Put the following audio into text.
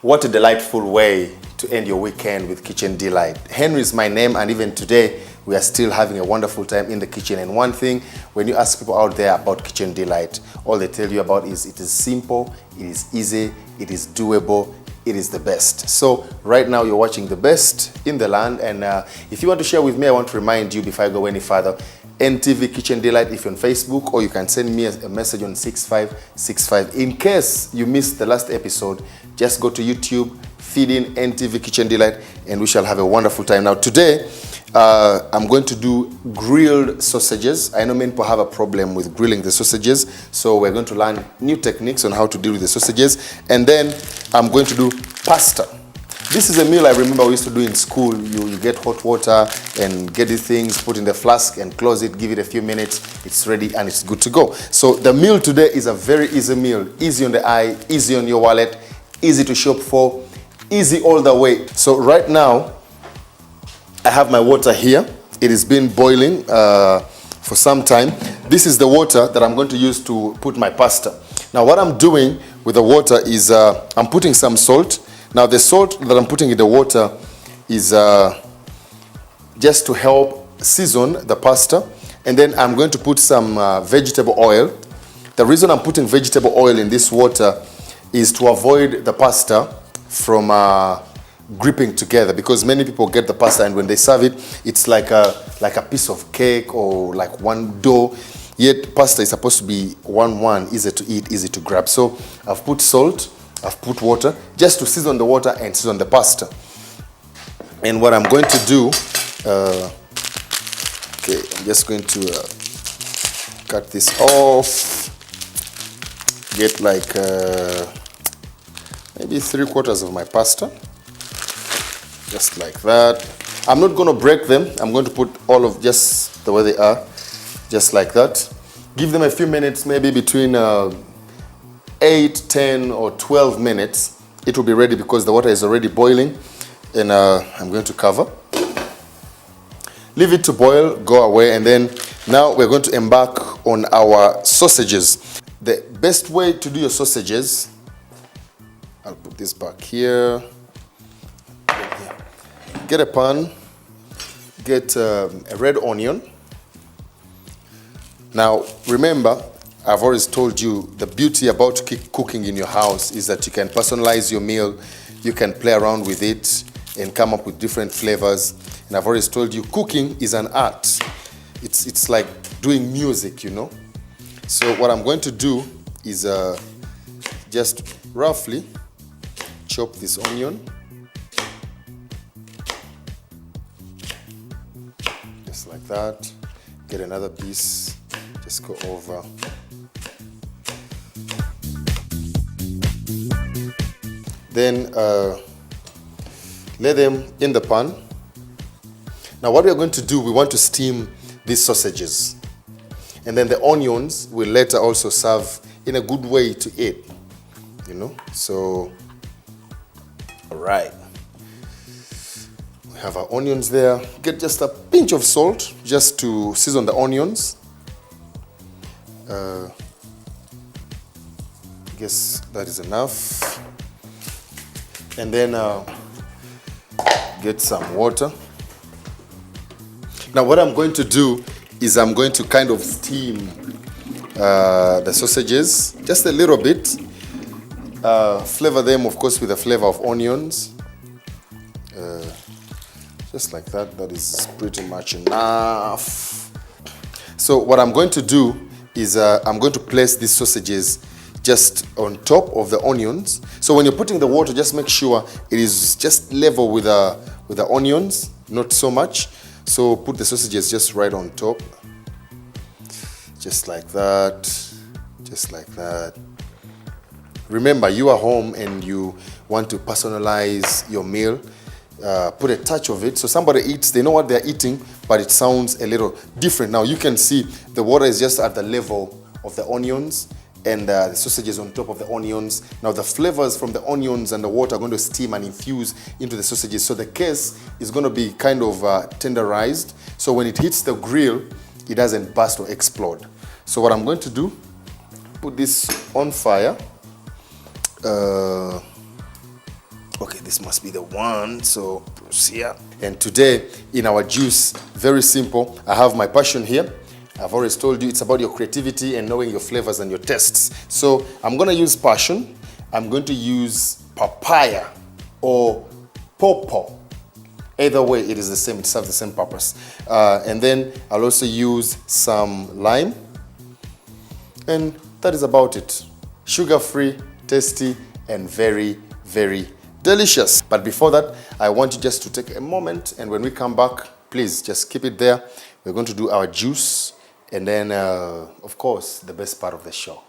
What a delightful way to end your weekend with Kitchen Delight. Henry is my name, and even today we are still having a wonderful time in the kitchen. And one thing, when you ask people out there about Kitchen Delight, all they tell you about is it is simple, it is easy, it is doable, it is the best. So right now you're watching the best in the land, and if you want to share with me, I want to remind you before I go any further, NTV Kitchen Delight if you're on Facebook, or you can send me a message on 6565. In case you missed the last episode, just go to YouTube, feed in NTV Kitchen Delight, and we shall have a wonderful time. Now today, I'm going to do grilled sausages. I know many people have a problem with grilling the sausages, so we're going to learn new techniques on how to deal with the sausages. And then I'm going to do pasta. This is a meal I remember we used to do in school. You get hot water and get these things, put in the flask and close it, give it a few minutes, it's ready and it's good to go. So the meal today is a very easy meal. Easy on the eye, easy on your wallet, easy to shop for, easy all the way. So right now, I have my water here. It has been boiling for some time. This is the water that I'm going to use to put my pasta. Now what I'm doing with the water is I'm putting some salt. Now the salt that I'm putting in the water is just to help season the pasta. And then I'm going to put some vegetable oil. The reason I'm putting vegetable oil in this water is to avoid the pasta from gripping together, because many people get the pasta and when they serve it, it's like a piece of cake or like one dough. Yet pasta is supposed to be one, easy to eat, easy to grab. So I've put salt, I've put water, just to season the water and season the pasta. And what I'm going to do, okay, I'm just going to cut this off, get like maybe 3/4 of my pasta. Just like that. I'm not going to break them. I'm going to put all of just the way they are, just like that. Give them a few minutes, maybe between 8, 10, or 12 minutes. It will be ready because the water is already boiling. And I'm going to cover. Leave it to boil, go away, and then now we're going to embark on our sausages. The best way to do your sausages, I'll put this back here. Get a pan, get a red onion. Now, remember, I've always told you the beauty about cooking in your house is that you can personalize your meal, you can play around with it and come up with different flavors. And I've always told you cooking is an art. It's like doing music, you know. So what I'm going to do is just roughly chop this onion. Like that. Get another piece, just go over. Then lay them in the pan. Now what we are going to do, we want to steam these sausages. And then the onions will later also serve in a good way to eat, you know. So, all right. Have our onions there. Get just a pinch of salt just to season the onions. I guess that is enough. And then get some water. Now what I'm going to do is I'm going to kind of steam the sausages just a little bit. Flavor them, of course, with the flavor of onions. Just like that. That is pretty much enough. So what I'm going to do is I'm going to place these sausages just on top of the onions. So when you're putting the water, just make sure it is just level with the onions, not so much. So put the sausages just right on top. Just like that. Just like that. Remember, you are home and you want to personalize your meal. Put a touch of it. So somebody eats, they know what they're eating, but it sounds a little different. Now you can see the water is just at the level of the onions and the sausages on top of the onions. Now the flavors from the onions and the water are going to steam and infuse into the sausages. So the case is going to be kind of tenderized. So when it hits the grill, it doesn't burst or explode. So what I'm going to do, put this on fire. This must be the one. So here. And today in our juice, very simple. I have my passion here. I've always told you it's about your creativity and knowing your flavors and your tastes. So I'm going to use passion. I'm going to use papaya or pawpaw. Either way, it is the same. It serves the same purpose. And then I'll also use some lime. And that is about it. Sugar-free, tasty, and very, very delicious. But before that, I want you just to take a moment, and when we come back, please just keep it there. We're going to do our juice, and then, of course, the best part of the show.